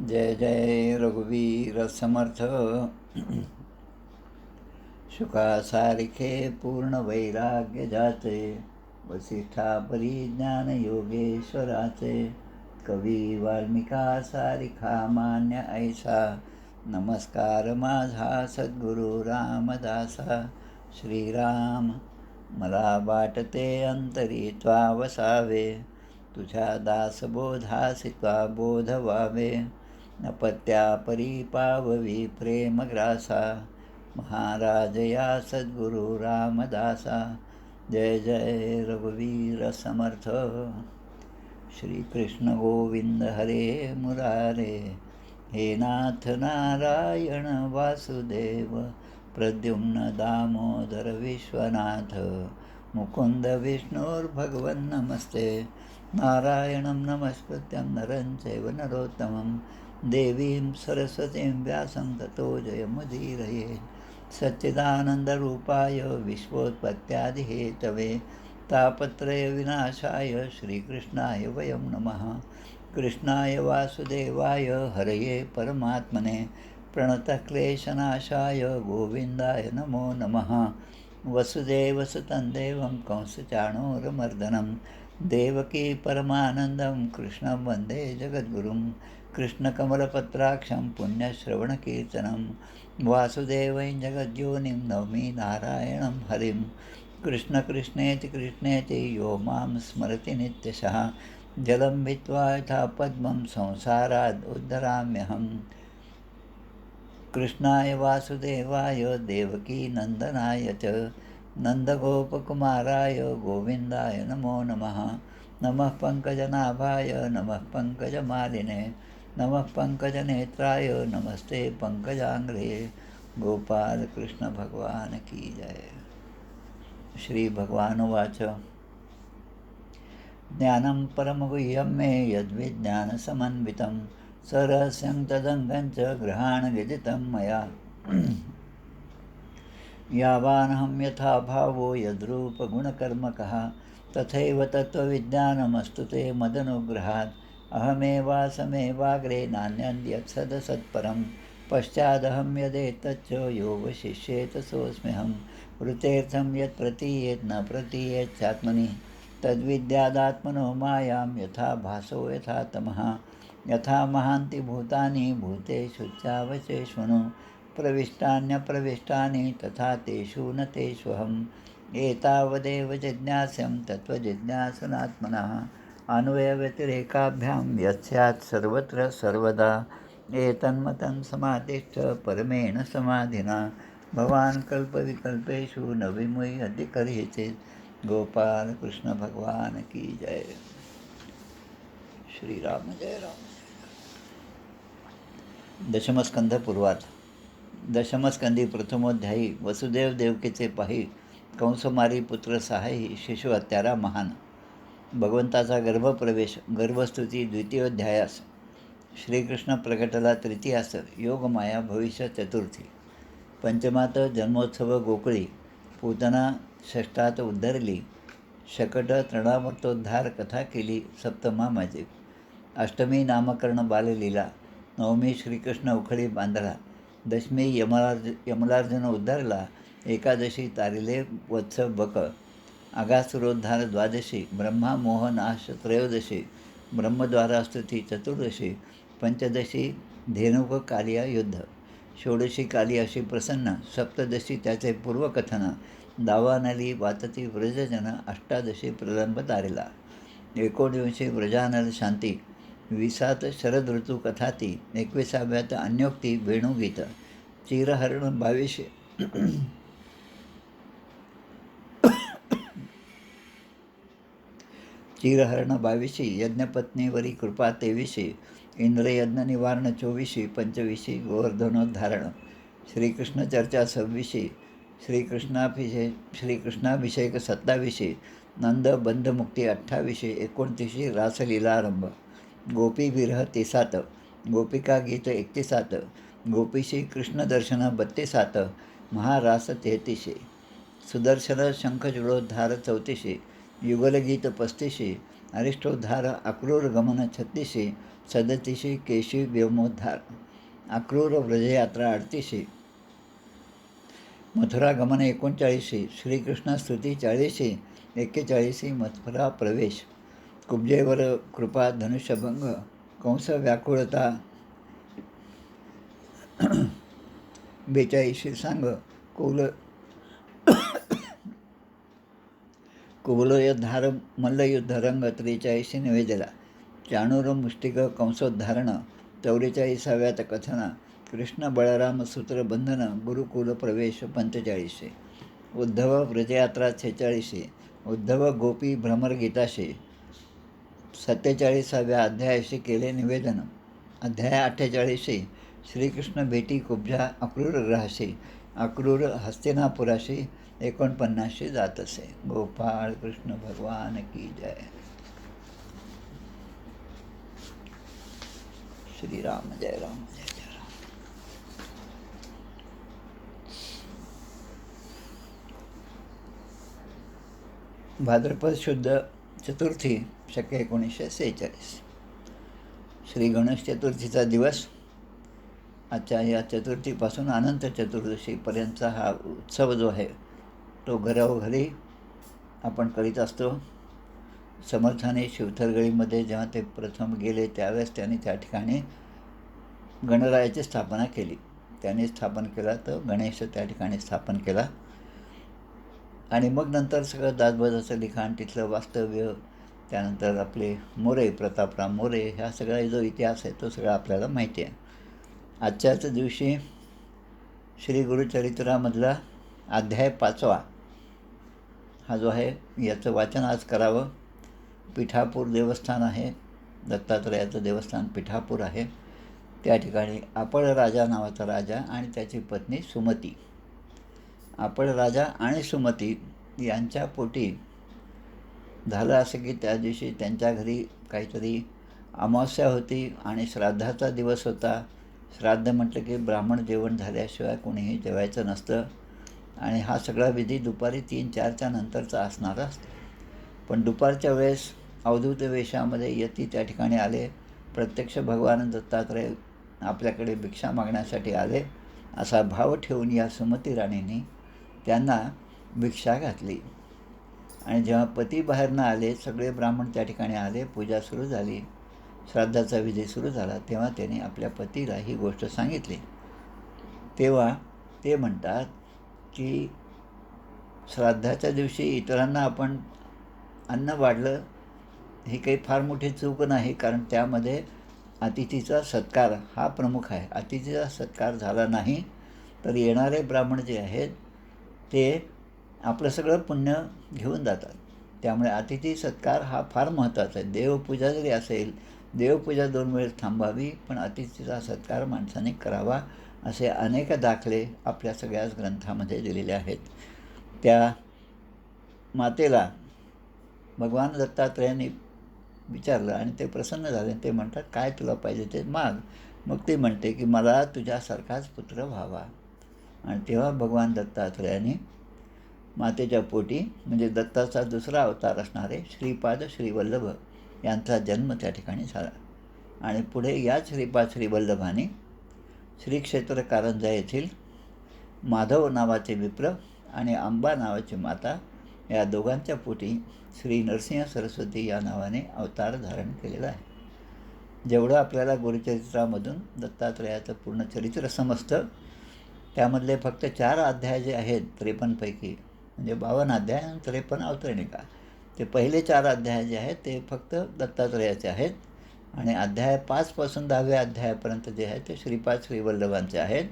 जय जय रघुवीर समर्थ. शुकासारिखे पूर्ण वैराग्य जाचे, वसिष्ठा परिज्ञान योगेश्वराचे. कवी वाल्मिका सारिखा मान्य ऐसा, नमस्कार माझा सद्गुरु रामदासा. श्रीराम मला वाटते अंतरी त्वा वसावे, तुझ्या दासबोधासी त्वा बोध व्हावे. अपत्या परिपाववी प्रेमग्रासा, महाराज या सद्गुरु रामदासा. जय जय रघुवीर समर्थ. श्रीकृष्ण गोविंद हरे मुरारे, हे नाथ नारायण वासुदेव. प्रद्युम्न दामोदर विश्वनाथ, मुकुंद विष्णुर्भगवन् नमस्ते. नारायणं नमस्कृत्यं नरं चैव नरोत्तमं, देवीं सरस्वतीं व्यासं ततो जयमुदीरये. सच्चिदानन्दरूपाय विश्वोत्पत्त्यादिहेतवे, तापत्रयविनाशाय श्रीकृष्णाय वयं नमः. कृष्णाय वासुदेवाय हरये परमात्मने, प्रणतक्लेशनाशाय गोविन्दाय नमो नमः. वसुदेवसुतं देवं कंसचाणूरमर्दनं, देवकी परमानन्दं कृष्णं वन्दे जगद्गुरुं. कृष्णकमलपत्राक्षं पुण्यश्रवणकीर्तनं, वासुदेवं जगद्योनिं नौमि नारायणं हरिं. कृष्णकृष्णेति कृष्णेति यो मां स्मरति नित्यशः, जलं भित्त्वा यथा पद्मं संसाराद् उद्धराम्यहम्. कृष्णाय वासुदेवाय देवकीनन्दनाय च, नन्दगोपकुमाराय गोविन्दाय नमो नमः. नमः पङ्कजनाभाय नमः पङ्कजमालिने, नमः पङ्कजनेत्राय नमस्ते पङ्कजाङ्घ्रे. गोपाल कृष्ण भगवान की जय. श्री भगवानुवाच, ज्ञानं परमगुह्यं मे यद्विज्ञानसमन्वितं, सरहस्यं तदङ्गं च ग्रहाणविदितं मया. यावानहं यथा भावो यद्रूपगुणकर्मकः, तथैव तत्त्वविज्ञानमस्तु ते मदनुग्रहात्. अहमेवासमेवाग्रे नान्यद्यत्सदसत्परं, पश्चादहं यदेतच्च योगशिष्येत सोऽस्म्यहं. वृतेर्थं यत् प्रतीयेत् न प्रतीयेच्चात्मनि, तद्विद्यादात्मनो मायां यथा भासो यथा तमः. यथा महान्ति भूतानि भूतेषु चावचेष्वनु, प्रविष्टान्यप्रविष्टानि तथा तेषु न तेष्वहम्. एतावदेव जिज्ञास्यं तत्त्वजिज्ञासनात्मनः, अन्वयव्यतिरेकाभ्यां यस्यात् सर्वत्र सर्वदा. एतन्मतं समादिष्ट परमेण समाधिना, भवान् कल्पविकल्पेषु न विमुह्यति करिचित्. गोपाल कृष्ण भगवान की जय. श्रीराम जय राम. दशमस्कंध पूर्वार्ध. दशमस्कंदी प्रथमोध्यायी. वसुदेव देवकीचे पाही, कंसमारी पुत्र सहाय्यी, शिशु हत्यारा महान. भगवंताचा गर्भप्रवेश, गर्भस्तुती द्वितीयोध्यायास. श्रीकृष्ण प्रकटला तृतीयास, योगमाया भविष्य चतुर्थी. पंचमात जन्मोत्सव गोकुळी, पूतना षष्ठात उद्धरली, शकट तृणावर्तोद्धार कथा केली सप्तमा माझे. अष्टमी नामकरण बाललीला, नवमी श्रीकृष्ण उखळी बांधला, दशमी यमलार्जुन उद्धारला, एकादशी तारिले वत्स बक, आगासुरोद्धार द्वादशी, ब्रह्मा मोहनाश त्रयोदशी, ब्रह्मद्वारास्तुती चतुर्दशी, पंचदशी धेनुक कालिया युद्ध, षोडशी काली अशी प्रसन्न, सप्तदशी त्याचे पूर्वकथन, दावानली वाचती व्रजजन, अष्टादशी प्रलंब तारिला, 19 व्रजानल शांती, 20 शरद ऋतू कथाती, 21व्यात अन्योक्ती वेणुगीत, चिरहरण 22, चिरहरण 22, यज्ञपत्नीवरी कृपा 23, इंद्रयज्ञ निवारण 24, 25 गोवर्धनोद्धारण, श्रीकृष्ण चर्चा 26, श्रीकृष्णाभिषेक 27, नंद बंधमुक्ती 28, 29 रासलीलारंभ, गोपी विरह 30, गोपिका गीत 31, गोपीशी कृष्णदर्शन 32, महारास 33, सुदर्शन शंखचूडोद्धार 34, युगलगीत 35, अरिष्टोद्धार अक्रूर गमन 36, 37 केशी व्योमोद्धार. अक्रूर व्रजयात्रा 38, मथुरा गमन 39, श्रीकृष्ण स्तुती 40, 41 मथुरा प्रवेश. कुब्जेवर कृपा धनुष्यभंग, कंस व्याकुळता 42 सांग, कुवलयोद्धार मल्लयुद्ध रंग 43 निवेदला. चाणूर मुष्टिक कंसोद्धारण 44व्यात कथन. कृष्ण बळराम सूत्रबंधन गुरुकुल प्रवेश 45. उद्धव व्रजयात्रा 46, उद्धव गोपी भ्रमर गीताशी 47व्या अध्यायाशी केले निवेदन. अध्याय 48 श्रीकृष्ण भेटी कुब्जा अक्रूर ग्रहाशी, अक्रूर हस्तिनापुराशी 49 जात असे. गोपाळ कृष्ण भगवान की जय. श्रीराम जय राम जय जय राम. भाद्रपद शुद्ध चतुर्थी शके 1946. श्री गणेश चतुर्थीचा दिवस. आजच्या या चतुर्थीपासून अनंत चतुर्दशीपर्यंतचा हा उत्सव जो आहे तो घरोघरी आपण करीत असतो. समर्थाने शिवथरगळीमध्ये जेव्हा ते प्रथम गेले त्यावेळेस त्यांनी त्या ठिकाणी गणरायाची स्थापना केली. त्यांनी स्थापन केला तर गणेश त्या ठिकाणी स्थापन केला. आणि मग नंतर सगळं दासबोधाचं लिखाण, तिथलं वास्तव्य, त्यानंतर आपले मोरे, प्रतापराव मोरे, ह्या सगळा जो इतिहास आहे तो सगळा आपल्याला माहिती आहे. आजच्याच दिवशी श्री गुरुचरित्रामधला अध्याय 5वा हा जो आहे याचं वाचन आज करावं. पिठापूर देवस्थान आहे, दत्तात्रयाचं देवस्थान पिठापूर आहे. त्या ठिकाणी आपण राजा नावाचा राजा आणि त्याची पत्नी सुमती, आपण राजा आणि सुमती यांच्या पोटी झालं असं की त्या दिवशी त्यांच्या घरी काहीतरी अमावस्या होती आणि श्राद्धाचा दिवस होता. श्राद्ध म्हटलं की ब्राह्मण जेवण झाल्याशिवाय कोणीही जेवायचं नसतं आणि हा सगळा विधी दुपारी 3-4च्या नंतरचा असणारा असतो. पण दुपारच्या वेळेस अवधूत वेशामध्ये यती त्या ठिकाणी आले. प्रत्यक्ष भगवान दत्तात्रय आपल्याकडे भिक्षा मागण्यासाठी आले असा भाव ठेवून या सुमती राणींनी त्यांना भिक्षा घातली. आणि जेव्हा पती बाहेरनं आले, सगळे ब्राह्मण त्या ठिकाणी आले, पूजा सुरू झाली, श्राद्धाचा विधी सुरू झाला, तेव्हा त्यांनी आपल्या पतीला ही गोष्ट सांगितली. तेव्हा ते म्हणतात की श्राद्धाच्या दिवशी इतरांना आपण अन्न वाढलं ही काही फार मोठी चूक नाही, कारण त्यामध्ये अतिथीचा सत्कार हा प्रमुख आहे. अतिथीचा सत्कार झाला नाही तर येणारे ब्राह्मण जे आहेत ते आपलं सगळं पुण्य घेऊन जातात. त्यामुळे अतिथी सत्कार हा फार महत्त्वाचा आहे. देवपूजा जरी असेल, देवपूजा 2 वेळेस थांबावी, पण अतिथीचा सत्कार माणसाने करावा असे अनेक दाखले आपल्या सगळ्याच ग्रंथामध्ये दिलेले आहेत. त्या मातेला भगवान दत्तात्रयांनी विचारलं आणि ते प्रसन्न झाले. ते म्हणतात, काय तुला पाहिजे ते माग. मग ते म्हणते की मला तुझ्यासारखाच पुत्र व्हावा. आणि तेव्हा भगवान दत्तात्रयाने मातेच्या पोटी, म्हणजे दत्ताचा दुसरा अवतार असणारे श्रीपाद श्रीवल्लभ यांचा जन्म त्या ठिकाणी झाला. आणि पुढे याच श्रीपाद श्रीवल्लभाने श्री क्षेत्र कारंजा येथील माधव नावाचे विप्र आणि अंबा नावाची माता या दोघांच्या पोटी श्री नरसिंह सरस्वती या नावाने अवतार धारण केलेला आहे. जेवढं आपल्याला गुरुचरित्रामधून दत्तात्रयाचं पूर्ण चरित्र समजतं त्यामधले फक्त 4 अध्याय जे आहेत 53 पैकी, म्हणजे 52 अध्याय आणि 53 अवतरणिका, ते पहिले 4 अध्याय जे आहेत ते फक्त दत्तात्रयाचे आहेत. आणि अध्याय 5 पासून 10व्या अध्यायापर्यंत जे आहे ते श्रीपाद श्रीवल्लभांचे आहेत.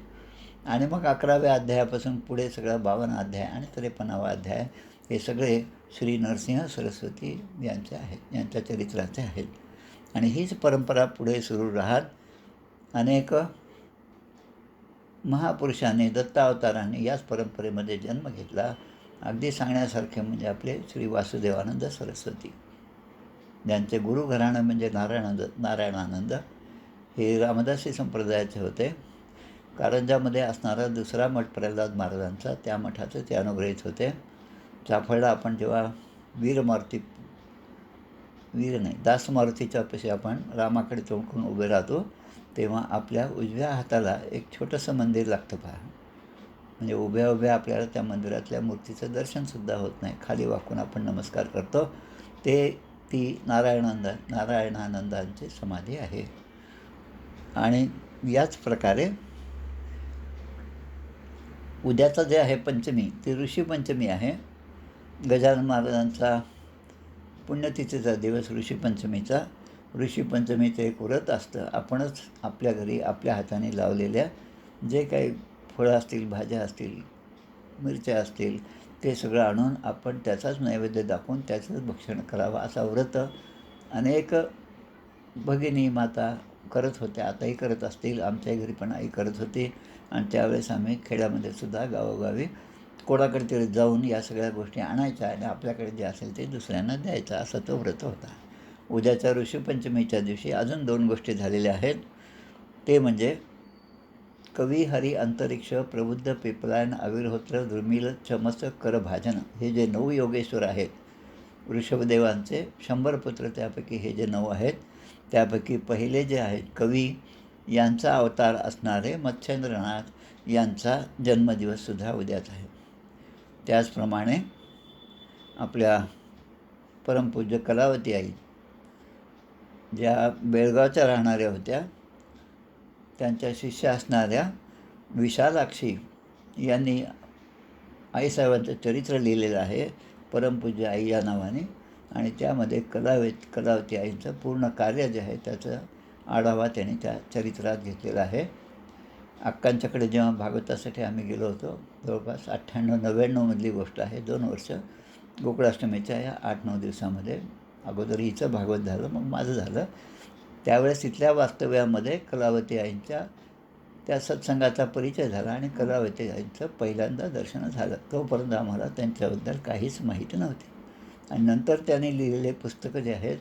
आणि मग 11व्या अध्यायापासून पुढे सगळं 52 अध्याय आणि 53वा अध्याय हे सगळे श्री नरसिंह सरस्वती यांचे आहेत, यांच्या चरित्राचे आहेत. आणि हीच परंपरा पुढे सुरू राहत अनेक महापुरुषांनी, दत्तावतारांनी याच परंपरेमध्ये जन्म घेतला. अगदी सांगण्यासारखे म्हणजे आपले श्री वासुदेवानंद सरस्वती, ज्यांचे गुरुघराणं म्हणजे नारायणानंद हे रामदासी संप्रदायाचे होते. कारंजामध्ये असणारा दुसरा मठ प्रल्हाद महाराजांचा, त्या मठाचे ते अनुग्रहित होते. चाफळला आपण जेव्हा वीरमारुती वीर नाही, दास मारुतीच्या पाशी आपण रामाकडे तोंड करून उभे राहतो, तेव्हा आपल्या उजव्या हाताला एक छोटंसं मंदिर लागतं पहा. म्हणजे उभ्या उभ्या आपल्याला त्या मंदिरातल्या मूर्तीचं दर्शनसुद्धा होत नाही, खाली वाकून आपण नमस्कार करतो. ती नारायणानंदांची समाधी आहे. आणि याच प्रकारे उद्याचं जे आहे पंचमी, ती ऋषीपंचमी आहे. गजानन महाराजांचा पुण्यतिथीचा दिवस ऋषीपंचमीचा. ऋषीपंचमीचं एक व्रत असतं. आपणच आपल्या घरी आपल्या हाताने लावलेल्या जे काही फळं असतील, भाज्या असतील, मिरच्या असतील, ते सगळं आणून आपण त्याचाच नैवेद्य दाखवून त्याचंच भक्षण करावं, असा व्रत अनेक भगिनी माता करत होत्या, आताही करत असतील. आमच्याही घरी पण आई करत होती. आणि त्यावेळेस आम्ही खेड्यामध्ये सुद्धा गावोगावी कोणाकडे तरी जाऊन या सगळ्या गोष्टी आणायच्या आणि आपल्याकडे जे असेल ते दुसऱ्यांना द्यायचं, असा तो व्रत होता. उद्याच्या ऋषीपंचमीच्या दिवशी अजून 2 गोष्टी झालेल्या आहेत. ते म्हणजे कवी हरी अंतरिक्ष प्रबुद्ध पिपलायन अविर्होत्र दुर्मिळ चमस कर भाजन, हे जे 9 योगेश्वर आहेत वृषभदेवांचे, 100 पुत्र त्यापैकी हे जे 9 आहेत, त्यापैकी पहिले जे आहेत कवी यांचा अवतार असणारे मत्स्येंद्रनाथ यांचा जन्मदिवससुद्धा उद्याच आहे. त्याचप्रमाणे आपल्या परमपूज्य कलावती आई, ज्या बेळगावच्या राहणाऱ्या होत्या, त्यांच्या शिष्य असणाऱ्या विशालाक्षी यांनी आईसाहेबांचं चरित्र लिहिलेलं आहे परमपूज्य आई या नावाने. आणि त्यामध्ये कलावती आईंचं पूर्ण कार्य जे आहे त्याचा आढावा त्यांनी त्या चरित्रात घेतलेला आहे. अक्कांच्याकडे जेव्हा भागवतासाठी आम्ही गेलो होतो, जवळपास 98-99 गोष्ट आहे, 2 वर्ष गोकुळाष्टमीच्या या 8-9 दिवसामध्ये. अगोदर हिचं भागवत झालं, मग माझं झालं. त्यावेळेस इथल्या वास्तव्यामध्ये कलावती आईंच्या त्या सत्संगाचा परिचय झाला आणि कलावती आईंचं पहिल्यांदा दर्शन झालं. तोपर्यंत आम्हाला त्यांच्याबद्दल काहीच माहिती नव्हती. आणि नंतर त्यांनी लिहिलेले पुस्तकं जे आहेत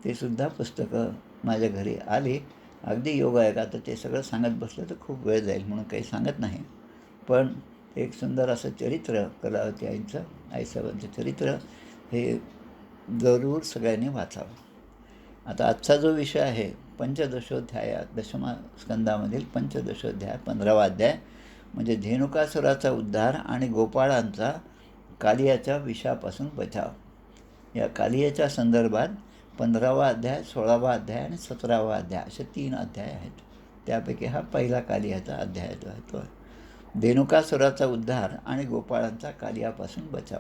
ते सुद्धा पुस्तकं माझ्या घरी आली. अगदी योगायोग, आता ते सगळं सांगत बसलं तर खूप वेळ जाईल म्हणून काही सांगत नाही. पण एक सुंदर असं चरित्र कलावती आईंचं, आईसाहेबांचं चरित्र हे जरूर सगळ्यांनी वाचावं. आता आजचा जो विषय आहे पंचदशोध्याय, दशमा स्कंदामधील पंचदशोध्याय 15वा अध्याय, म्हणजे धेनुकासुराचा उद्धार आणि गोपाळांचा कालियाच्या विषापासून बचाव. या कालियाच्या संदर्भात 15वा अध्याय, 16वा अध्याय आणि 17वा अध्याय असे 3 अध्याय आहेत. त्यापैकी हा पहिला कालियाचा अध्याय जो आहे तो आहे धेनुकासुराचा उद्धार आणि गोपाळांचा कालियापासून बचाव.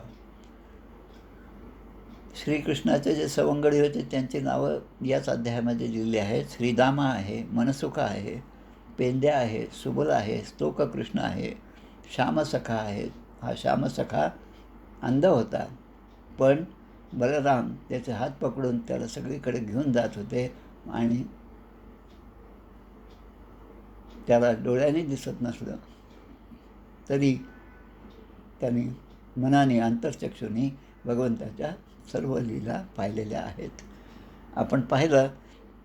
श्रीकृष्णाचे जे सवंगडी होते त्यांची नावं याच अध्यायामध्ये लिहिली आहेत. श्रीदामा आहे, मनसुखा आहे, पेंद्या आहे, सुबल आहे, स्तोककृष्ण आहे, श्यामसखा आहे. हा श्यामसखा अंध होता, पण बलराम त्याचे हात पकडून त्याला सगळीकडे घेऊन जात होते आणि त्याला डोळ्याने दिसत नसलं तरी त्यांनी मनाने, अंतर्चक्षुनी भगवंताच्या सर्व लीला पाहिलेल्या आहेत. आपण पाहिलं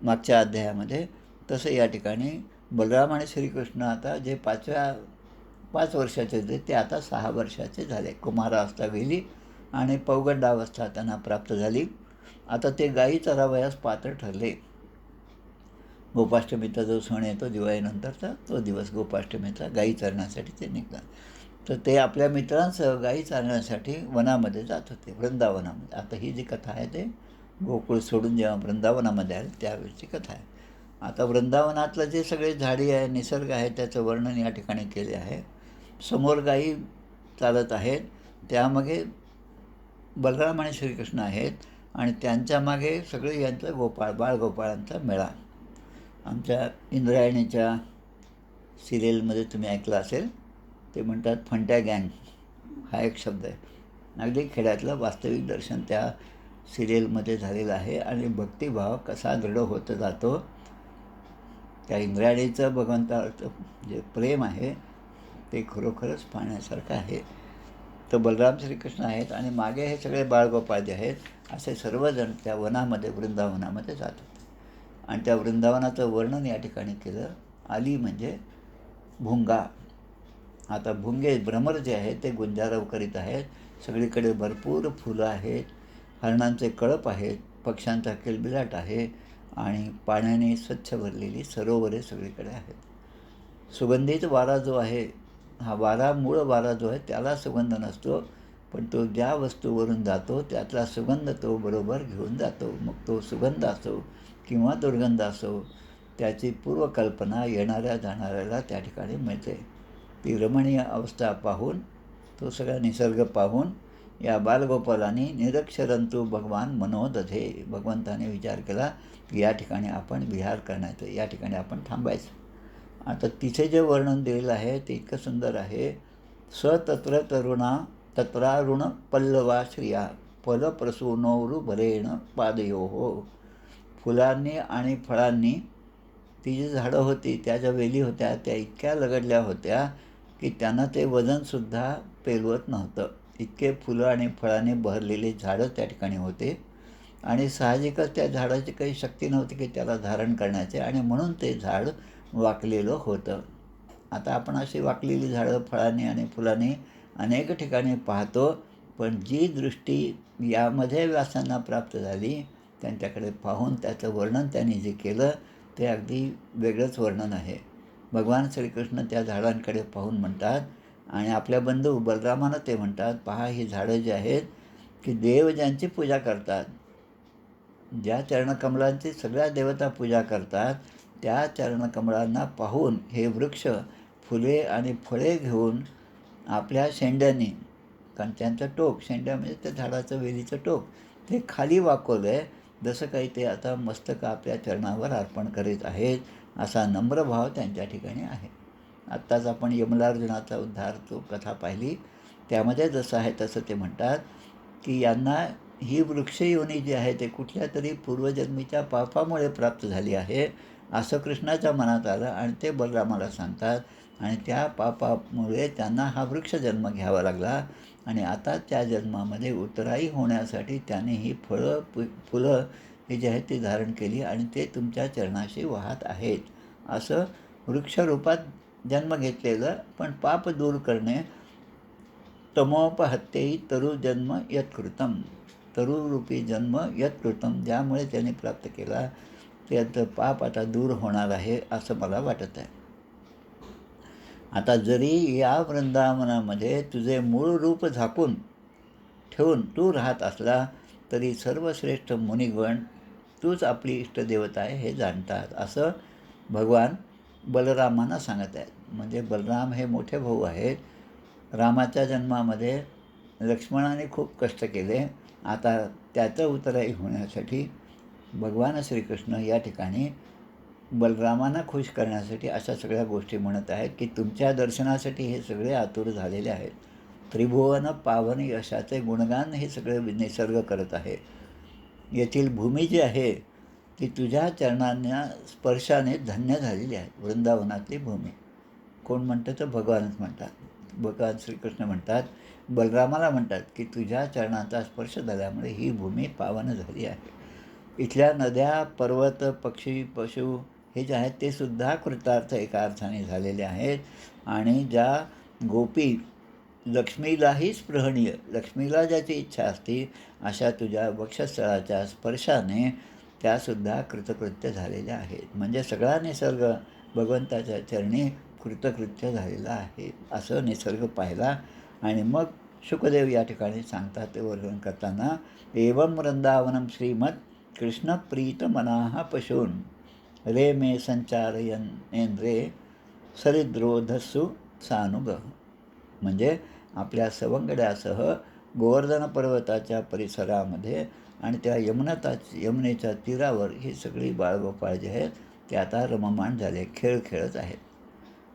मागच्या अध्यायामध्ये. तसं या ठिकाणी बलराम आणि श्रीकृष्ण आता जे 5 वर्षाचे होते ते आता 6 वर्षाचे झाले. कुमारावस्था गेली आणि पौगंडावस्था त्यांना प्राप्त झाली. आता ते गायी चरावयास पात्र ठरले. गोपाष्टमीचा जो सण येतो दिवाळीनंतरचा, तो दिवस गोपाष्टमीचा, गायी चरण्यासाठी ते निघतात. तर ते आपल्या मित्रांसह गायी चारण्यासाठी वनामध्ये जात होते, वृंदावनामध्ये. आता ही जी कथा आहे ते गोकुळ सोडून जेव्हा वृंदावनामध्ये आले त्यावेळेची कथा आहे. आता वृंदावनातलं जे सगळे झाडी आहे, निसर्ग आहे, त्याचं वर्णन या ठिकाणी केले आहे. समोर गायी चालत आहेत, त्यामागे बलराम आणि श्रीकृष्ण आहेत आणि त्यांच्या मागे सगळे यांचं बाळगोपाळांचा मेळा. आमच्या इंद्रायणीच्या सिरियलमध्ये तुम्ही ऐकलं असेल, ते म्हणतात फंट्या गँग, हा एक शब्द आहे. अगदी खेड्यातलं वास्तविक दर्शन त्या सिरियलमध्ये झालेलं आहे. आणि भक्तिभाव कसा दृढ होत जातो, त्या इंद्रायणीचं भगवंताचं जे प्रेम आहे ते खरोखरच पाहण्यासारखं आहे. तर बलराम श्रीकृष्ण आहेत आणि मागे हे सगळे बाळगोपाळ जे आहेत असे सर्वजण त्या वनामध्ये, वृंदावनामध्ये जात होते. आणि त्या वृंदावनाचं वर्णन या ठिकाणी केलं. आली म्हणजे भुंगा. आता भुंगे, भ्रमर जे आहेत ते गुंजारव करीत आहेत. सगळीकडे भरपूर फुलं आहेत, हरणांचे कळप आहेत, पक्ष्यांचा किलबिलाट आहे आणि पाण्याने स्वच्छ भरलेली सरोवरे सगळीकडे आहेत. सुगंधित वारा जो आहे, हा वारा, मूळ वारा जो आहे त्याला सुगंध नसतो, पण तो ज्या वस्तूवरून जातो त्यातला सुगंध तो बरोबर घेऊन जातो. मग तो सुगंध असो किंवा दुर्गंध असो, त्याची पूर्वकल्पना येणाऱ्या जाणाऱ्याला त्या ठिकाणी मिळते. ती रमणीय अवस्था पाहून, तो सगळा निसर्ग पाहून या बालगोपालांनी निरक्षरंतु भगवान मनोदधे, भगवंताने विचार केला की या ठिकाणी आपण विहार करण्याचं, या ठिकाणी आपण थांबायचं. आता तिथे जे वर्णन दिलेलं आहे ते इतकं सुंदर आहे. स तत्र तरुणा तत्रारुण पल्लवा श्रिया फलप्रसूनोरुभरेण पादयोः. फुलांनी आणि फळांनी ती जी झाडं होती, त्या ज्या वेली होत्या त्या इतक्या लगडल्या होत्या की त्यांना ते वजनसुद्धा पेलवत नव्हतं. इतके फुलं आणि फळांनी बहरलेले झाडं त्या ठिकाणी होते आणि साहजिकच त्या झाडाची काही शक्ती नव्हती की त्याला धारण करण्याचे, आणि म्हणून ते झाड वाकलेलं होतं. आता आपण अशी वाकलेली झाडं फळांनी आणि फुलांनी अनेक ठिकाणी पाहतो, पण जी दृष्टी यामध्ये व्यासांना प्राप्त झाली, त्यांच्याकडे पाहून त्याचं वर्णन त्यांनी जे केलं ते अगदी वेगळंच वर्णन आहे. भगवान श्रीकृष्ण त्या झाडांकडे पाहून म्हणतात, आणि आपल्या बंधू बलरामानं ते म्हणतात, पहा ही झाडं जी आहेत की देव ज्यांची पूजा करतात, ज्या चरणकमलांची सगळ्या देवता पूजा करतात, त्या चरणकमलांना पाहून हे वृक्ष फुले आणि फळे घेऊन आपल्या शेंड्यांनी, कारण त्यांचं टोक, शेंड्या म्हणजे त्या झाडाचं वेलीचं टोक, ते खाली वाकवलं आहे, जसं काही ते आता मस्तक आपल्या चरणावर अर्पण करीत आहेत, असा नम्रभाव त्यांच्या ठिकाणी आहे. आत्ताच आपण यमलार्जुनाचा उद्धार तो कथा पाहिली, त्यामध्ये जसं आहे तसं ते म्हणतात की यांना ही वृक्षयोनी जी आहे ते कुठल्या तरी पूर्वजन्मीच्या पापामुळे प्राप्त झाली आहे, असं कृष्णाच्या मनात आलं आणि ते बलरामाला सांगतात, आणि त्या पापामुळे त्यांना हा वृक्ष जन्म घ्यावा लागला, आणि आता त्या जन्मामध्ये उतराई होण्यासाठी त्याने ही फुलं ही जी आहेत ती धारण केली आणि ते तुमच्या चरणाशी वाहत आहेत. असं वृक्षरूपात जन्म घेतलेलं, पण पाप दूर करणे, तमोपहत्येही तरुजन्म यत्कृतम, तरुरूपी जन्म यत्कृतम, ज्यामुळे त्याने प्राप्त केला त्याचं पाप आता दूर होणार आहे असं मला वाटत आहे. आता जरी या वृंदावनामध्ये तुझे मूळ रूप झाकून ठेवून तू राहत असला तरी सर्वश्रेष्ठ मुनिगण तूच आपली इष्टदेवता आहे हे जाणतात, असं भगवान बलरामांना सांगत आहेत. म्हणजे बलराम हे मोठे भाऊ आहेत. रामाच्या जन्मामध्ये लक्ष्मणाने खूप कष्ट केले. आता त्याचं उतराई होण्यासाठी भगवान श्रीकृष्ण या ठिकाणी बलरामांना खुश करण्यासाठी अशा सगळ्या गोष्टी म्हणत आहेत की तुमच्या दर्शनासाठी हे सगळे आतुर झालेले आहेत. त्रिभुवन पावन यशाचे गुणगान हे सगळे निसर्ग करत आहे. येथील भूमी जी आहे ती तुझ्या चरणांना स्पर्शाने धन्य झालेली आहे. वृंदावनातली भूमी कोण म्हणतं तर भगवानच म्हणतात. भगवान श्रीकृष्ण म्हणतात, बलरामाला म्हणतात की तुझ्या चरणाचा स्पर्श झाल्यामुळे ही भूमी पावन झाली आहे. इथल्या नद्या, पर्वत, पक्षी, पशु हे जे आहेत ते सुद्धा कृतार्थ एका अर्थाने झालेले आहेत. आणि ज्या गोपी लक्ष्मीलाही स्पृहणीय, लक्ष्मीला ज्याची इच्छा असते अशा तुझ्या वक्षस्थळाच्या स्पर्शाने त्यासुद्धा कृतकृत्य झालेल्या आहेत. म्हणजे सगळा निसर्ग भगवंताच्या चरणी कृतकृत्य झालेला आहे असं निसर्ग पाहिला. आणि मग शुकदेव या ठिकाणी सांगतात ते वर्णन करताना, एवं वृंदावनम श्रीमद कृष्णप्रीतमनाः पशून रे मे संचारयन्नेंद्रे सरिद्रोधस्सु सानुगः. म्हणजे आपल्या सवंगड्यासह गोवर्धन पर्वताच्या परिसरामध्ये आणि त्या यमुनेच्या तीरावर ही सगळी बाळगोपाळ जे आहेत ते आता रममाण झाले, खेळ खेळत आहेत.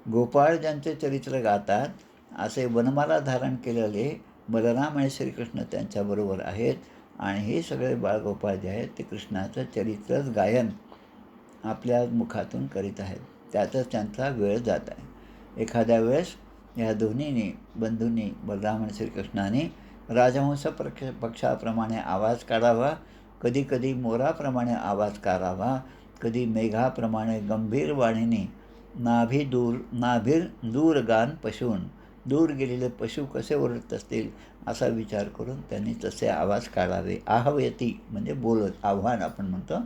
गोपाळ ज्यांचे चरित्र गातात असे वनमाला धारण केलेले बलराम आणि श्रीकृष्ण त्यांच्याबरोबर आहेत. आणि हे सगळे बाळगोपाळ जे आहेत ते कृष्णाचं चरित्रच गायन आपल्या मुखातून करीत आहेत. त्यातच त्यांचा वेळ जात आहे. एखाद्या वेळेस या दोन्हींनी बंधूंनी, बलराम आणि श्रीकृष्णाने राजहंस पक्षाप्रमाणे आवाज काढावा, कधीकधी मोराप्रमाणे आवाज काढावा, कधी मेघाप्रमाणे गंभीर वाणीने नाभीर दूरगान पशून दूर गेलेले पशु कसे ओरडत असतील असा विचार करून त्यांनी तसे आवाज काढावे. आहवयती म्हणजे बोलत, आव्हान आपण म्हणतो,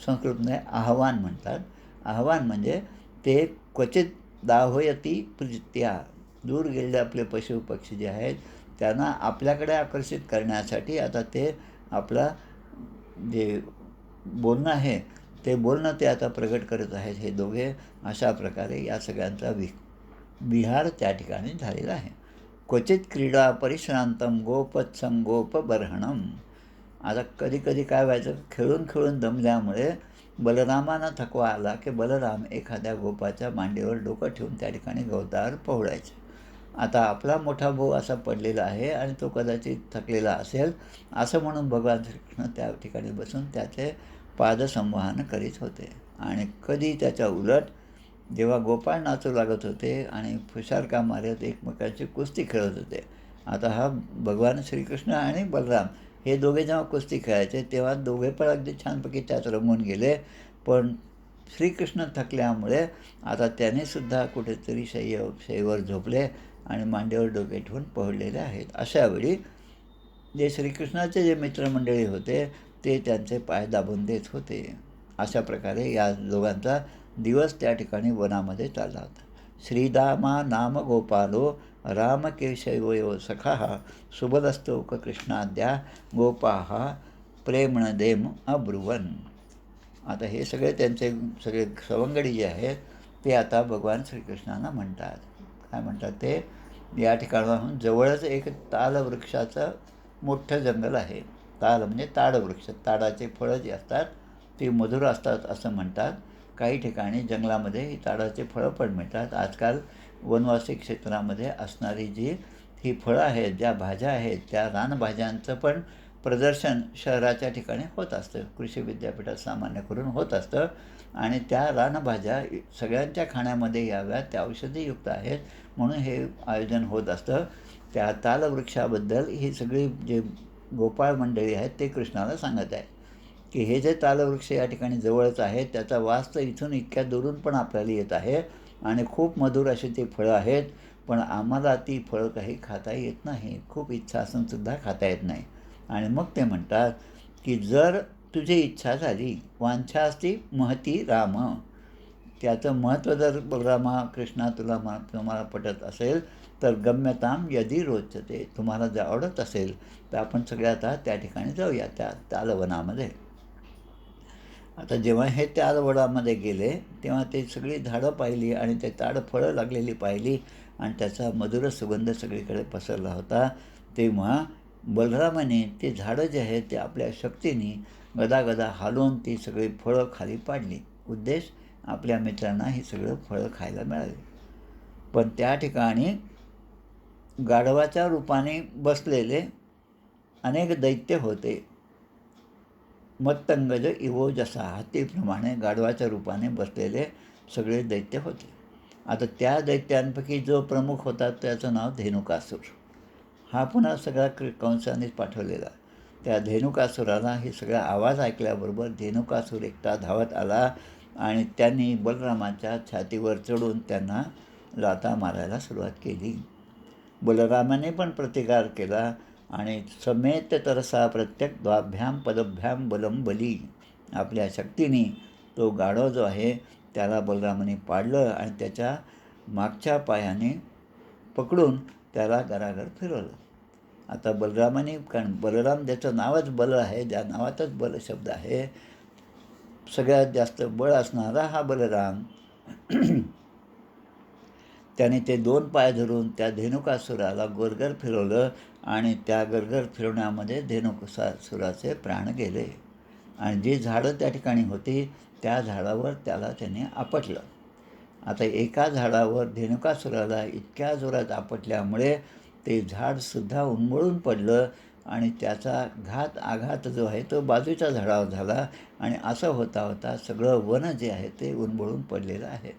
संस्कृतमध्ये आव्हान म्हणतात. आव्हान म्हणजे ते क्वचित दाहोयती प्रीत्या, दूर गेलेले आपले पशु पक्षी जे आहेत त्यांना आपल्याकडे आकर्षित करण्यासाठी आता ते आपला जे बोलणं आहे ते बोलणं ते आता प्रगट करत आहेत हे दोघे. अशा प्रकारे या सगळ्यांचा विहार त्या ठिकाणी झालेला आहे. क्वचित क्रीडा परिश्रांतम गोपत्संगोप बर्हणम. आता कधी कधी काय व्हायचं, खेळून खेळून दमल्यामुळे बलरामांना थकवा आला की बलराम एखाद्या गोपाच्या मांडीवर डोकं ठेवून त्या ठिकाणी गवतावर पोहळायचे. आता आपला मोठा भाऊ असा पडलेला आहे आणि तो कदाचित थकलेला असेल असं म्हणून भगवान श्रीकृष्ण त्या ठिकाणी बसून त्याचे पादसंवहन करीत होते. आणि कधी त्याच्या उलट जेव्हा गोपाळ नाचू लागत होते आणि फुशारका मारत एकमेकांची कुस्ती खेळत होते. आता हा भगवान श्रीकृष्ण आणि बलराम हे दोघे जेव्हा कुस्ती खेळायचे तेव्हा दोघे पण अगदी छानपैकी त्यात रमून गेले. पण श्रीकृष्ण थकल्यामुळे आता त्यानेसुद्धा कुठेतरी शय्येवर झोपले आणि मांडीवर डोके ठेवून पडलेले आहेत. अशावेळी जे श्रीकृष्णाचे जे मित्रमंडळी होते ते त्यांचे पाय दाबून देत होते. अशा प्रकारे या दोघांचा दिवस त्या ठिकाणी वनामध्ये चालला होता. श्रीदामा नाम गोपालो रामकेशवयो सखा सुबलस्तोक कृष्णाद्या गोपाहा प्रेमणदेम अब्रुवन. आता हे सगळे त्यांचे सगळे सवंगडी जे आहेत ते आता भगवान श्रीकृष्णांना म्हणतात. काय म्हणतात ते, या ठिकाणाहून जवळच एक तालवृक्षाचं मोठं जंगल आहे. ताल म्हणजे ताडवृक्ष, ताडाचे फळं जी असतात ती मधुर असतात असं म्हणतात. काही ठिकाणी जंगलामध्ये ही ताडाचे फळं पण मिळतात. आजकाल वनवासी क्षेत्रामध्ये असणारी जी ही फळं आहेत, ज्या भाज्या आहेत, त्या रानभाज्यांचं पण प्रदर्शन शहराच्या ठिकाणी होत असतं. कृषी विद्यापीठात सामान्य करून होत असतं. आणि त्या रानभाज्या सगळ्यांच्या खाण्यामध्ये याव्यात, त्या औषधीयुक्त आहेत म्हणून हे आयोजन होत असतं. त्या तालवृक्षाबद्दल ही सगळी जे गोपाळ मंडळी आहेत ते कृष्णाला सांगत आहेत की हे जे तालवृक्ष या ठिकाणी जवळच आहे, त्याचा वास तर इथून इतक्या दुरून पण आपल्याला येत आहे आणि खूप मधुर अशी ती फळं आहेत, पण आम्हाला ती फळं काही खाता येत नाही, खूप इच्छा असूनसुद्धा खाता येत नाही. आणि मग ते म्हणतात की जर तुझी इच्छा झाली, वांछा असती महती राम, त्याचं महत्त्व जर बलरामा कृष्णा तुम्हाला पटत असेल तर गम्यताम यदी रोचते, तुम्हाला जर आवडत असेल तर आपण सगळे आता त्या ठिकाणी जाऊया त्या तालवनामध्ये. आता जेव्हा हे तालवनामध्ये गेले तेव्हा ते सगळी झाडं पाहिली आणि ते फळं लागलेली पाहिली आणि त्याचा मधुर सुगंध सगळीकडे पसरला होता. तेव्हा बलरामाने ते झाडं जे आहेत ते आपल्या शक्तीने गदागदा हालवून ती सगळी फळं खाली पाडली. उद्देश आपल्या मित्रांना ही सगळं फळं खायला मिळाली. पण त्या ठिकाणी गाढवाच्या रूपाने बसलेले अनेक दैत्य होते. मत्तंगज इवो जसा, हत्तीप्रमाणे गाढवाच्या रूपाने बसलेले सगळे दैत्य होते. आता त्या दैत्यांपैकी जो प्रमुख होता त्याचं नाव धेनुकासूर. हा पुन्हा सगळा कंसानेच पाठवलेला. त्या धेनुकासुराला हे सगळा आवाज ऐकल्याबरोबर धेनुकासूर एकटा धावत आला आणि त्यांनी बलरामाच्या छातीवर चढून त्यांना लाथा मारायला सुरुवात केली. बलरामाने पण प्रतिकार केला आणि समेत तरसा प्रत्येक द्वाभ्याम पदभ्याम बलम बली, आपल्या शक्तीने तो गाढव जो आहे त्याला बलरामाने पाडलं आणि त्याच्या मागच्या पायाने पकडून त्याला गरागर फिरवलं. आता बलरामाने, कारण बलराम ज्याचं नावच बल आहे, ज्या नावातच बल शब्द आहे, सगळ्यात जास्त बळ असणारा हा बलराम, त्याने ते 2 पाय धरून त्या धेनुकासुराला गरगर फिरवलं आणि त्या गरगर फिरवण्यामध्ये धेनुकासुराचे प्राण गेले. आणि जी झाडं त्या ठिकाणी होती त्या झाडावर त्याला त्याने आपटलं. आता एका झाडावर धेनुकासुराला इतक्या जोरात आपटल्यामुळे ते झाडसुद्धा उन्मळून पडलं आणि त्याचा आघात जो आहे तो बाजूच्या झाडावर झाला आणि असं होता होता सगळं वन जे आहे ते उन्मळून पडलेलं आहे.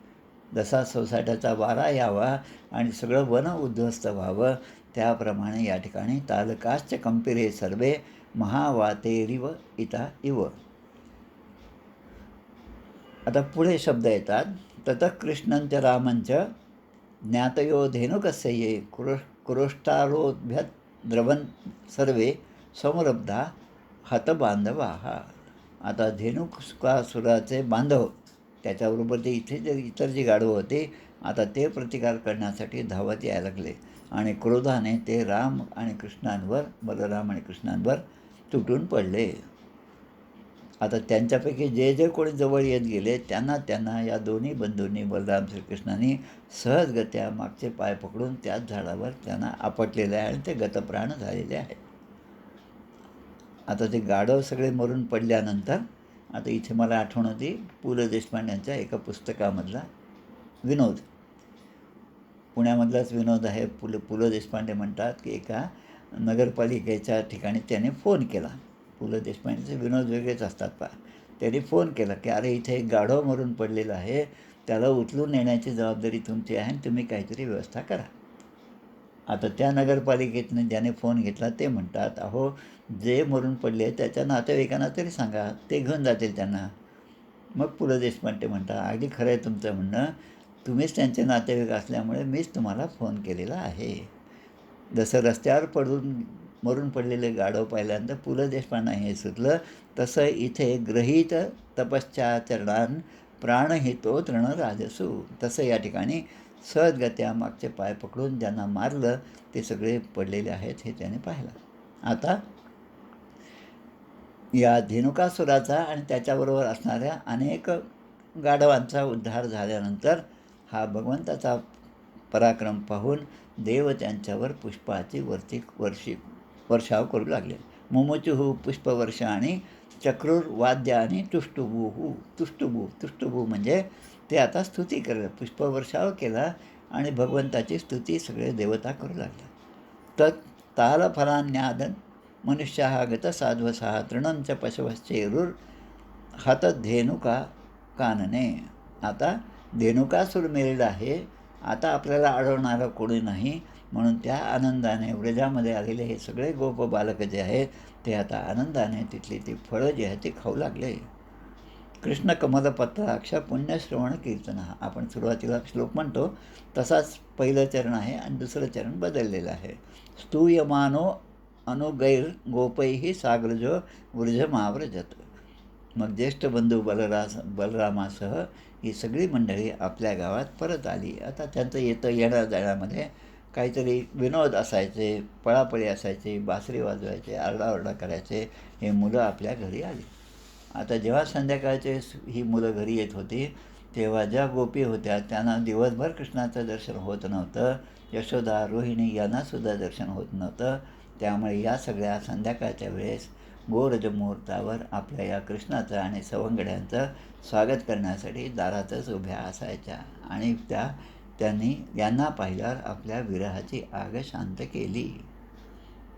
जसा सोसाट्याचा वारा यावा आणि सगळं वन उद्ध्वस्त व्हावं त्याप्रमाणे या ठिकाणी तालकाश्च कंपिरे सर्वे महावातेरिव इता इव. आता पुढे शब्द येतात, ततः कृष्णंच रामंच ज्ञातयो धेनुकस्य ये कुरोष्टारोभ्यत द्रवन सर्वे समरब्धा हतबांधवाः. आता धेनुकासुराचे बांधव त्याच्याबरोबर ते इतर जी गाढवं होते, आता ते प्रतिकार करण्यासाठी धावत यायला लागले आणि क्रोधाने ते राम आणि कृष्णांवर, बलराम आणि कृष्णांवर तुटून पडले. आता त्यांच्यापैकी जे जे कोणी जवळ येत गेले त्यांना या दोन्ही बंधूंनी, बलराम श्रीकृष्णांनी सहजगत्या मागचे पाय पकडून त्याच झाडावर त्यांना आपटलेलं आहे आणि ते गतप्राण झालेले आहे. आता ते गाढव सगळे मरून पडल्यानंतर आता इथे मला आठवण होती पु ल देशपांड्यांच्या एका पुस्तकामधला विनोद. पुण्यामधलाच विनोद आहे. पु ल देशपांडे म्हणतात की एका नगरपालिकेच्या ठिकाणी त्याने फोन केला. पु ल देशपांडेचे विनोद वेगळेच असतात पहा. त्यांनी फोन केला की अरे इथे एक गाढव मरून पडलेलं आहे, त्याला उचलून नेण्याची जबाबदारी तुमची आहे आणि तुम्ही काहीतरी व्यवस्था करा. आता त्या नगरपालिकेतनं ज्याने फोन घेतला ते म्हणतात, अहो जे मरून पडले त्याच्या नातेवाईकांना तरी सांगा, ते घेऊन जातील त्यांना. मग पु ल देशपांडे म्हणतात, अगदी खरं आहे तुमचं म्हणणं, तुम्हीच त्यांचे नातेवाईक असल्यामुळे मीच तुम्हाला फोन केलेला आहे. जसं रस्त्यावर मरून पडलेले गाढव पाहिल्यानंतर पु ल देशपांडे हे सुचलं, तसं इथे ग्रहीत तपश्चाचरणान प्राणहितो तृणराजसू. तसं या ठिकाणी सहजगत्या मागचे पाय पकडून ज्यांना मारलं ते सगळे पडलेले आहेत हे त्याने पाहिलं. आता या धेनुकासुराचा आणि त्याच्याबरोबर असणाऱ्या अनेक गाढवांचा उद्धार झाल्यानंतर हा भगवंताचा पराक्रम पाहून देव त्यांच्यावर पुष्पाची वर्षाव करू लागले. मुमुचुहू पुष्पवर्षा आणि चक्रुर्वाद्य आणि तुष्टुभू म्हणजे ते आता स्तुती करत पुष्पवर्षाव केला आणि भगवंताची स्तुती सगळे देवता करू लागले. तत् तालफलान्यादन मनुष्याः गतसाध्वसः तृणंच पशवश्चेरुर् हतधेनुका कानने. आता धेनुकासूर मेलेला आहे, आता आपल्याला अडवणारं कोणी नाही, म्हणून त्या आनंदाने व्रजामध्ये आलेले हे सगळे गोप बालक जे आहेत ते आता आनंदाने तिथली ती फळं जी आहेत ती खाऊ लागले. कृष्ण कमलपत्राक्ष पुण्यश्रवण कीर्तन. आपण सुरुवातीला श्लोक म्हणतो तसाच पहिलं चरण आहे आणि दुसरं चरण बदललेलं आहे. स्तूयमानो अनुगैर गोपैही साग्रजो वृजमाव्रजत. मग ज्येष्ठ बंधू बलरामासह ही सगळी मंडळी आपल्या गावात परत आली. आता त्यांचं येण्या जाण्यामध्ये काहीतरी विनोद असायचे, पळापळी असायचे, बासरी वाजवायचे, आरडाओरडा करायचे. हे मुलं आपल्या घरी आली. आता जेव्हा संध्याकाळचे ही मुलं घरी येत होती तेव्हा ज्या गोपी होत्या त्यांना दिवसभर कृष्णाचं दर्शन होत नव्हतं, यशोदा, रोहिणी यांनासुद्धा दर्शन होत नव्हतं. त्यामुळे या सगळ्या संध्याकाळच्या वेळेस गोरजमुहूर्तावर आपल्या या कृष्णाचं आणि सवंगड्यांचं स्वागत करण्यासाठी दारातच उभ्या असायच्या आणि त्यांनी यांना पाहिल्यावर आपल्या विरहाची आग शांत केली.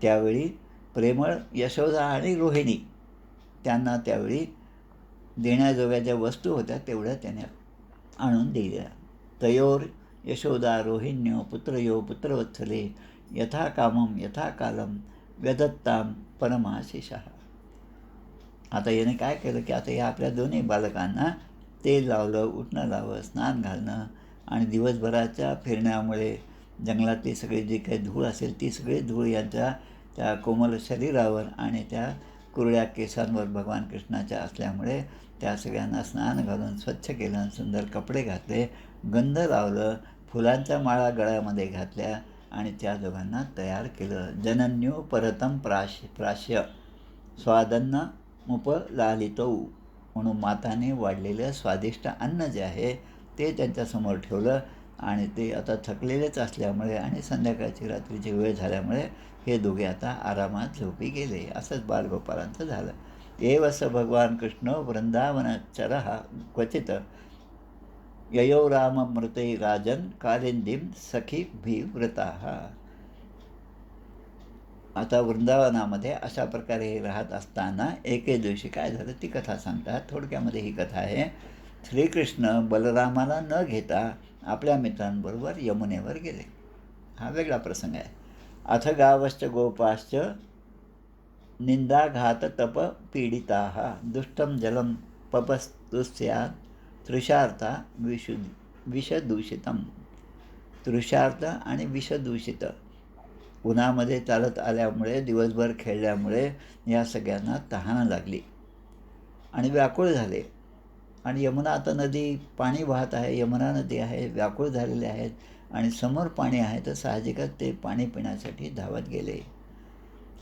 त्यावेळी प्रेमळ यशोदा आणि रोहिणी त्यांना त्यावेळी देण्याजोग्या ज्या वस्तू होत्या तेवढ्या त्याने आणून दिल्या. तयोर यशोदा रोहिण्यो पुत्रयो पुत्रवत्सले यथा कामम यथा कालम व्यदत्ताम परमाशिषः. आता याने काय केलं की आता या आपल्या दोन्ही बालकांना तेल लावलं, उठणं लावलं, स्नान घालणं आणि दिवसभराच्या फिरण्यामुळे जंगलातली सगळी जी काही धूळ असेल ती सगळी धूळ यांच्या त्या कोमल शरीरावर आणि त्या कुरड्या केसांवर भगवान कृष्णाच्या असल्यामुळे त्या सगळ्यांना स्नान घालून स्वच्छ केलं, सुंदर कपडे घातले, गंध लावलं, फुलांच्या माळा गळ्यामध्ये घातल्या आणि त्या दोघांना तयार केलं. जनन्यो परतम प्राश्य स्वादन्न मुपलालितौ. म्हणून माताने वाढलेलं स्वादिष्ट अन्न जे आहे ते त्यांच्यासमोर ठेवलं आणि ते आता थकलेलेच असल्यामुळे आणि संध्याकाळची रात्रीची वेळ झाल्यामुळे हे दोघे आता आरामात झोपी गेले. असंच बालगोपालांचं झालं. एवस भगवान कृष्ण वृंदावनचरः क्वचित ययो राममृते राजन कालिंदीं सखीभिव्रताः. आता वृंदावनामध्ये अशा प्रकारे हे राहत असताना एके दिवशी काय झालं ती कथा सांगतात. थोडक्यामध्ये ही कथा आहे. श्रीकृष्ण बलरामाला न घेता आपल्या मित्रांबरोबर यमुनेवर गेले. हा वेगळा प्रसंग आहे. अथ गावश्च गोपाश्च निंदाघात तप पीडिताः दुष्टं जलं पपस्तुस्यात् तृषार्था विषदूषितम्. तृषार्त आणि विषदूषित. उन्हामध्ये चालत आल्यामुळे, दिवसभर खेळल्यामुळे या सगळ्यांना तहान लागली आणि व्याकुळ झाले. आणि यमुना आता नदी पाणी वाहत आहे, यमुना नदी आहे, व्याकुळ झालेले आहेत आणि समोर पाणी आहे, तर साहजिकच ते पाणी पिण्यासाठी धावत गेले.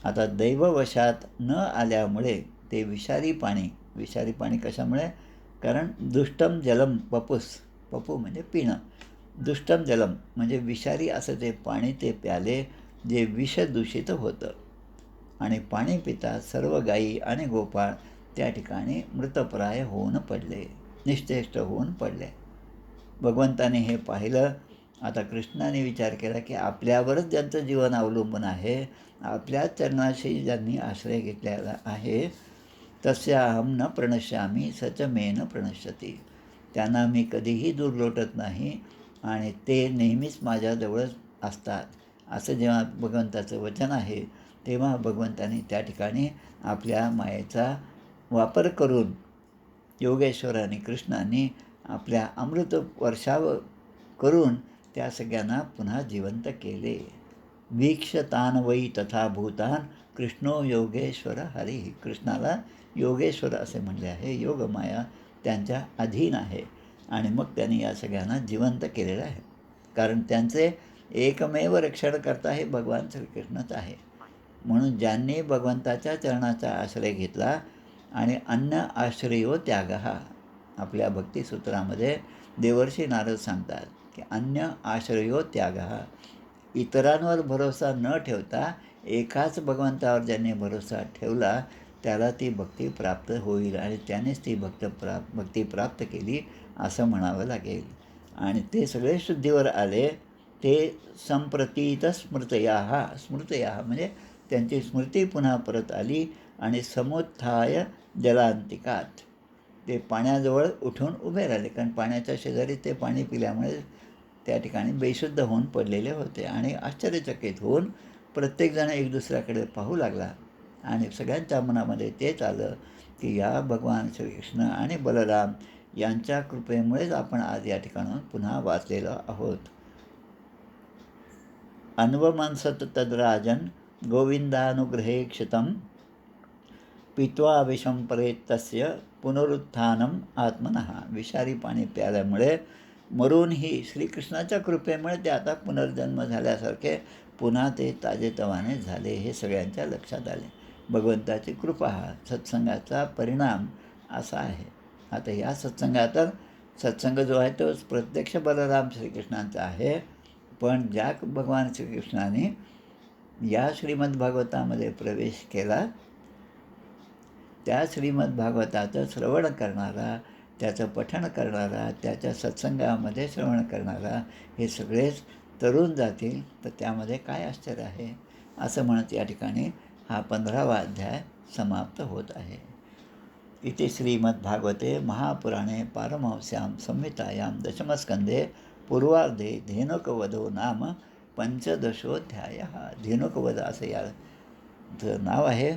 आता दैववशात न आल्यामुळे ते विषारी पाणी कशामुळे? कारण दुष्टम जलम पपूस, पपू म्हणजे पिणं, दुष्टम जलम म्हणजे विषारी असं ते पाणी ते प्याले, जे विषदूषित होतं. आणि पाणी पिता सर्व गायी आणि गोपाळ त्या ठिकाणी मृतप्राय होऊन पडले, निश्चेष्ट होऊन पडले. भगवंताने हे पाहिलं. आता कृष्णाने विचार केला की आपल्यावरच ज्यांचं जीवन अवलंबून आहे, आपल्याच चरणाशी ज्यांनी आश्रय घेतलेला आहे, तस्याहम न प्रणश्यामी सच मे न प्रणश्यती. त्यांना मी कधीही दूर लोटत नाही आणि ते नेहमीच माझ्याजवळच असतात. असं जेव्हा भगवंताचं वचन आहे, तेव्हा भगवंताने त्या ठिकाणी आपल्या मायेचा वापर करून योगेश्वराने कृष्णाने आपल्या अमृत वर्षाव करून त्या सगळ्यांना पुन्हा जिवंत केले. वीक्षतान वै तथा भूतान कृष्णो योगेश्वर हरी. कृष्णाला योगेश्वर असे म्हणले आहे. योगमाया त्यांच्या अधीन आहे आणि मग त्यांनी या सगळ्यांना जिवंत केलेलं आहे. कारण त्यांचे एकमेव रक्षणकर्ता हे भगवान श्रीकृष्णच आहे. म्हणून ज्यांनी भगवंताच्या चरणाचा आश्रय घेतला आणि अन्य आश्रयो त्याग, आपल्या भक्तिसूत्रामध्ये देवर्षी नारद सांगतात की अन्य आश्रयो त्याग, इतरांवर भरोसा न ठेवता एकाच भगवंतावर ज्यांनी भरोसा ठेवला त्याला ती भक्ती प्राप्त होईल आणि त्यानेच ती भक्ती प्राप्त केली असं म्हणावं लागेल. आणि ते सगळे शुद्धीवर आले. ते संप्रतीत स्मृतया म्हणजे त्यांची स्मृती पुन्हा परत आली आणि समुत्थाय जलांतिकात ते पाण्याजवळ उठून उभे राहिले. कारण पाण्याच्या शेजारी ते पाणी पिल्यामुळे त्या ठिकाणी बेशुद्ध होऊन पडलेले होते आणि आश्चर्यचकित होऊन प्रत्येकजण एक दुसऱ्याकडे पाहू लागला आणि सगळ्यांच्या मनामध्ये तेच आलं की या भगवान श्रीकृष्ण आणि बलराम यांच्या कृपेमुळेच आपण आज या ठिकाणाहून पुन्हा वाचलेलो आहोत. अन्वमंसत तद्राजन गोविंदानुग्रहे क्षितम पित्वा विषम तस्य पुनरुत्थानम आत्मनः. विषारी पाणी प्याल्यामुळे मरूनही श्रीकृष्णाच्या कृपेमुळे ते आता पुनर्जन्म झाल्यासारखे पुन्हा ते ताजेतवाने झाले, हे सगळ्यांच्या लक्षात आले. भगवंताची कृपा हा सत्संगाचा परिणाम असा आहे. आता या सत्संग जो आहे तो प्रत्यक्ष बलराम श्रीकृष्णांचा आहे, पण ज्या भगवान श्रीकृष्णाने या श्रीमद्भागवतामध्ये प्रवेश केला त्या श्रीमद्भागवताचं श्रवण करणारा, त्याचं पठण करणारा, त्याच्या सत्संगामध्ये श्रवण करणारा हे सगळेच तरुण जातील, तर त्यामध्ये काय आश्चर्य आहे असं म्हणत या ठिकाणी हा 15वा अध्याय समाप्त होत आहे. इति श्रीमद्भागवते महापुराणे पारमहंस्यां संहितायां दशमस्कंधे पूर्वार्धे धेनुकवधो नाम पंचदशोऽध्यायः. धेनुकवध असं याचं नाव आहे.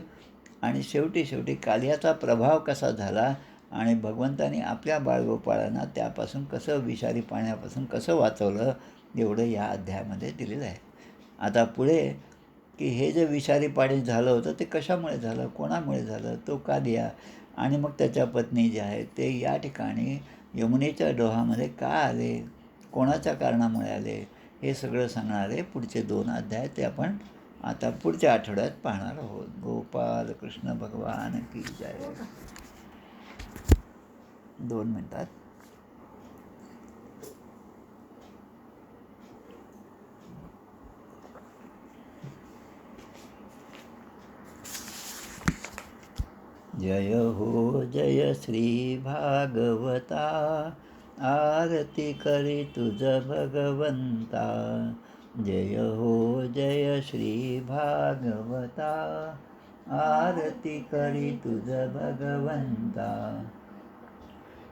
आणि शेवटी कालियाचा प्रभाव कसा झाला आणि भगवंतानी आपल्या बाळगोपाळांना त्यापासून कसं, विषारी पाण्यापासून कसं वाचवलं, एवढं या अध्यायामध्ये दिलेलं आहे. आता पुढे की हे जे विषारी पाणी झालं होतं ते कशामुळे झालं, कोणामुळे झालं, तो कालिया आणि मग त्याच्या पत्नी जे आहेत ते या ठिकाणी यमुनेच्या डोहामध्ये का आले, कोणाच्या कारणामुळे आले, हे सगळं सांगणारे पुढचे 2 अध्याय ते आपण आता पुढच्या आठवड्यात पाहणार आहोत. गोपाल कृष्ण भगवान की जय. 2 मिनिटात. जय हो जय श्री भागवता, आरती करी तुझ भगवंता. जय हो जय श्री भागवता, आरती करी तुझ भगवंता.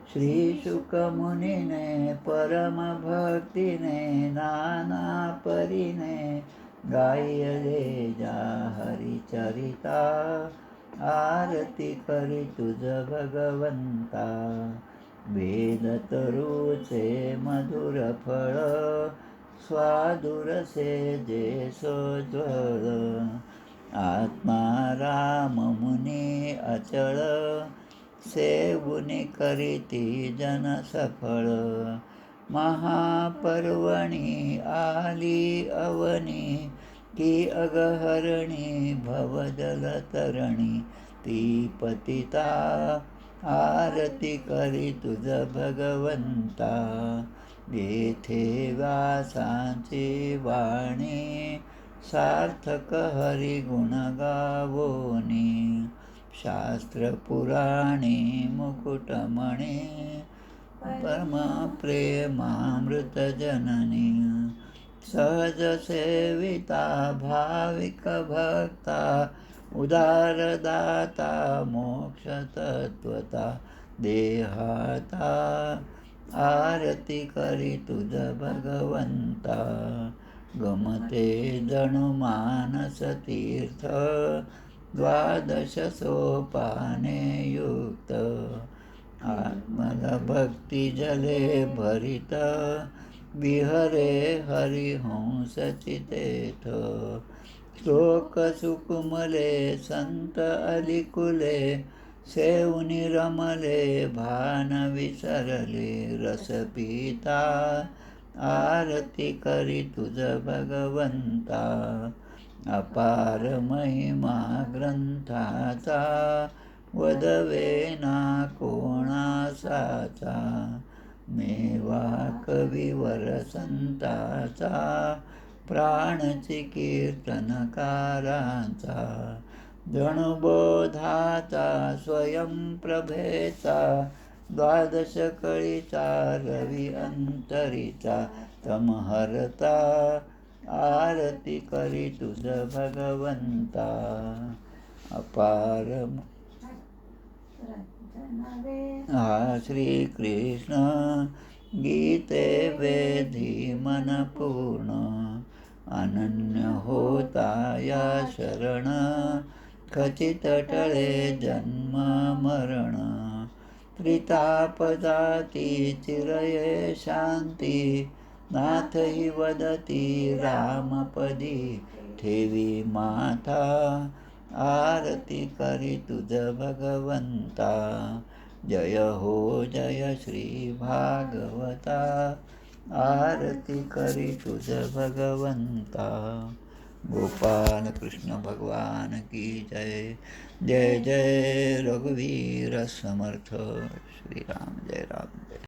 श्री शुकमुनीने परम भक्तीने नाना परीने गायले जा हरिचरिता. आरती करी तुझ भगवंता. वेद तरुचे मधुर फळ स्वादुरसे जे सोज्वळ आत्मा राम मुनी अचळ सेवुनी करीती जन सफळ महापर्वणी आली अवनी की अगहरणी भवजलतरणी ती पतिता आरती करी तुझ भगवंता येथे व्यासांची वाणी सार्थक हरिगुण गावोनी शास्त्र पुराणी मुकुटमणी परम प्रेमामृत जननी सहज सेविता भाविक भक्ता उदारदाता मोक्ष तत्वता देहाता आरती करी तुझ भगवंता गमते जणु मानस तीर्थ द्वादश सोपाने युक्त आत्मभक्ती जले भरित विहरे हरिहंस चितेथ श्लोक सुकुमले संत अलिकुले सेवुनी रमले भान विसरले रस पिता आरती करी तुझ भगवंता अपार महिमा ग्रंथाचा वदवे ना कोणासाचा मेवा कविवर संताचा प्राणची कीर्तनकारांचा जणुबोधाचा स्वयंप्रभेचा द्वादश कळीचा रवी अंतरीचा तमहरता आरती करी तुझ भगवंता अपार हा श्रीकृष्ण गीते वेधी मन पूर्ण अनन्य होता या शरण खचित टळे जन्म मरण त्रिताप जाती चिरये शांती नाथ हि वदती रामपदी ठेवी माथा आरती करी तुझ भगवंता जय हो जय श्री भागवता आरती करी तुझ भगवंता गोपाल कृष्ण भगवान की जय जय जय रघुवीर समर्थ श्री राम जय राम जय